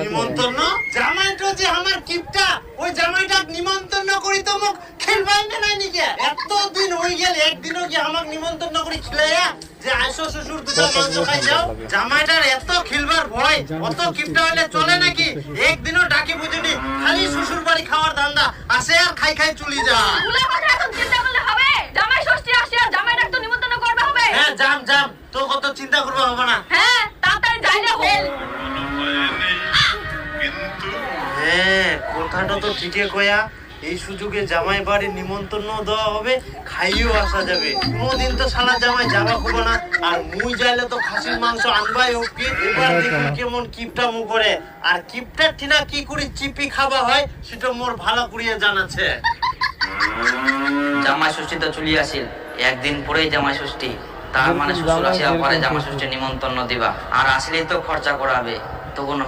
নিমন্ত্রণ জামাইটা যে আমার কিপটা ওই জামাইটা নিমন্ত্রণ করি তো মোক খেলবাই না নাই নিকে এতদিন হই গেল একদিনও কি আমাক নিমন্ত্রণ করি খিলাইয়া যে আইসো শ্বশুর দুটো মাংস খাই যাও জামাইটার এত খিলবার ভয় অত কিপটা হইলে চলে নাকি একদিনও ডাকি বুঝিনি খালি শ্বশুর বাড়ি খাওয়ার ধান্দা আসে আর খাই খাই চলি যা ওলা কথা এখন চিন্তা করলে হবে জামাই ষষ্ঠী আসে আর জামাইটা তো নিমন্ত্রণ করবে হবে হ্যাঁ যাম যাম তো কত চিন্তা করবে হবে না হ্যাঁ তাড়াতাড়ি যাই না হেল হ্যাঁ কথাটা তো ঠিকই কয়া এই সুযোগে জামাই বাড়ি নিমন্ত্রণ দেওয়া হবে খাইও আসা যাবে কোনদিন তো শালা জামাই যাওয়া হবে না আর মুই যাইলে তো খাসির মাংস আনবাই হোক কি এবার দেখুন কেমন কিপটা মু করে আর কিপটার ঠিনা কি করে চিপি খাওয়া হয় সেটা মোর ভালো করিয়া জানাছে জামাই ষষ্ঠী তো চলি আসিল একদিন পরেই জামাই ষষ্ঠী তার মানে শ্বশুর আসিয়া পরে জামাই ষষ্ঠী নিমন্ত্রণ দিবা আর আসলেই তো খরচা করাবে তখন